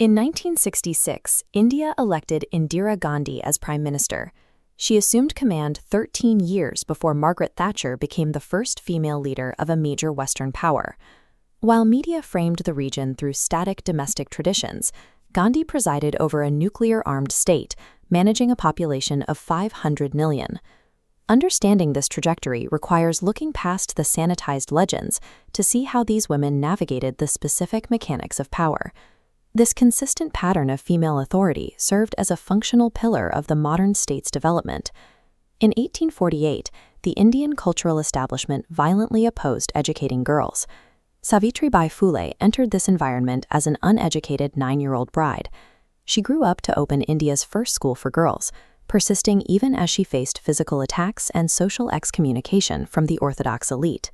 In 1966, India elected Indira Gandhi as Prime Minister. She assumed command 13 years before Margaret Thatcher became the first female leader of a major Western power. While media framed the region through static domestic traditions, Gandhi presided over a nuclear-armed state, managing a population of 500 million. Understanding this trajectory requires looking past the sanitized legends to see how these women navigated the specific mechanics of power. This consistent pattern of female authority served as a functional pillar of the modern state's development. In 1848, the Indian cultural establishment violently opposed educating girls. Savitribai Phule entered this environment as an uneducated 9-year-old bride. She grew up to open India's first school for girls, persisting even as she faced physical attacks and social excommunication from the orthodox elite.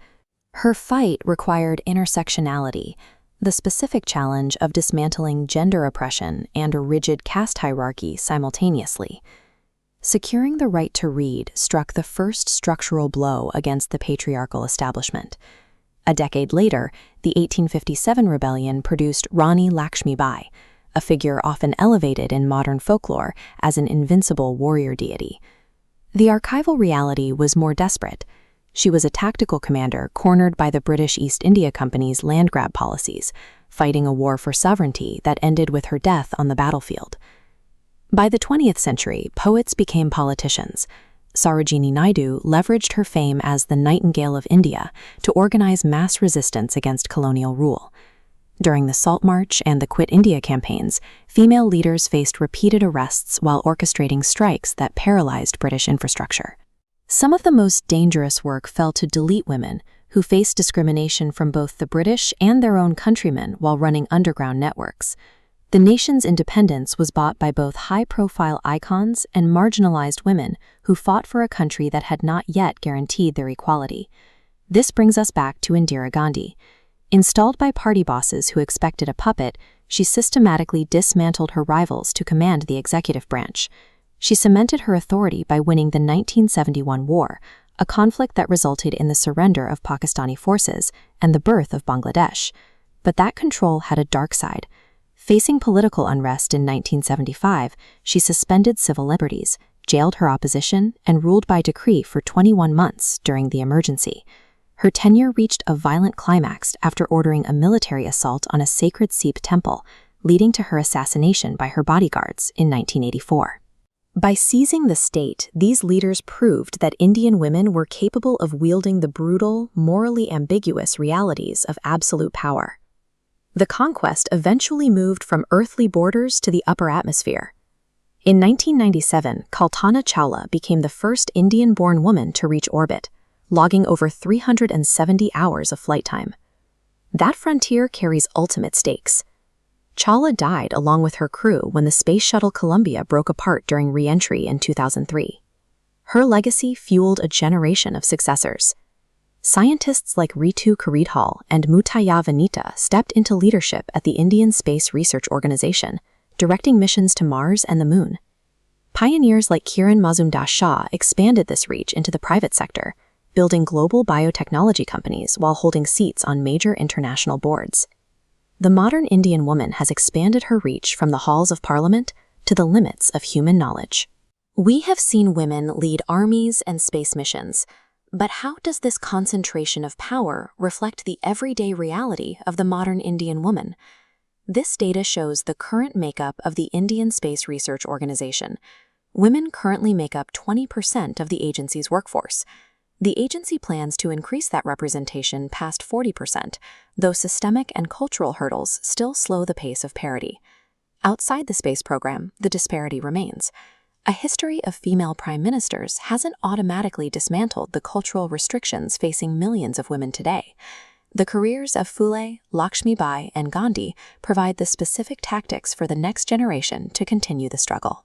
Her fight required intersectionality, the specific challenge of dismantling gender oppression and a rigid caste hierarchy simultaneously. Securing the right to read struck the first structural blow against the patriarchal establishment. A decade later, the 1857 rebellion produced Rani Lakshmibai, a figure often elevated in modern folklore as an invincible warrior deity. The archival reality was more desperate. She was a tactical commander cornered by the British East India Company's land grab policies, fighting a war for sovereignty that ended with her death on the battlefield. By the 20th century, poets became politicians. Sarojini Naidu leveraged her fame as the Nightingale of India to organize mass resistance against colonial rule. During the Salt March and the Quit India campaigns, female leaders faced repeated arrests while orchestrating strikes that paralyzed British infrastructure. Some of the most dangerous work fell to delete women, who faced discrimination from both the British and their own countrymen while running underground networks. The nation's independence was bought by both high-profile icons and marginalized women who fought for a country that had not yet guaranteed their equality. This brings us back to Indira Gandhi. Installed by party bosses who expected a puppet, she systematically dismantled her rivals to command the executive branch. She cemented her authority by winning the 1971 war, a conflict that resulted in the surrender of Pakistani forces and the birth of Bangladesh. But that control had a dark side. Facing political unrest in 1975, she suspended civil liberties, jailed her opposition, and ruled by decree for 21 months during the emergency. Her tenure reached a violent climax after ordering a military assault on a sacred Sikh temple, leading to her assassination by her bodyguards in 1984. By seizing the state, these leaders proved that Indian women were capable of wielding the brutal, morally ambiguous realities of absolute power. The conquest eventually moved from earthly borders to the upper atmosphere. In 1997, Kalpana Chawla became the first Indian-born woman to reach orbit, logging over 370 hours of flight time. That frontier carries ultimate stakes. Chawla died along with her crew when the Space Shuttle Columbia broke apart during re-entry in 2003. Her legacy fueled a generation of successors. Scientists like Ritu Karidhal and Mutaya Vanita stepped into leadership at the Indian Space Research Organization, directing missions to Mars and the Moon. Pioneers like Kiran Mazumdar Shah expanded this reach into the private sector, building global biotechnology companies while holding seats on major international boards. The modern Indian woman has expanded her reach from the halls of parliament to the limits of human knowledge. We have seen women lead armies and space missions, but how does this concentration of power reflect the everyday reality of the modern Indian woman? This data shows the current makeup of the Indian Space Research Organization. Women currently make up 20% of the agency's workforce. The agency plans to increase that representation past 40%, though systemic and cultural hurdles still slow the pace of parity. Outside the space program, the disparity remains. A history of female prime ministers hasn't automatically dismantled the cultural restrictions facing millions of women today. The careers of Phule, Lakshmibai, and Gandhi provide the specific tactics for the next generation to continue the struggle.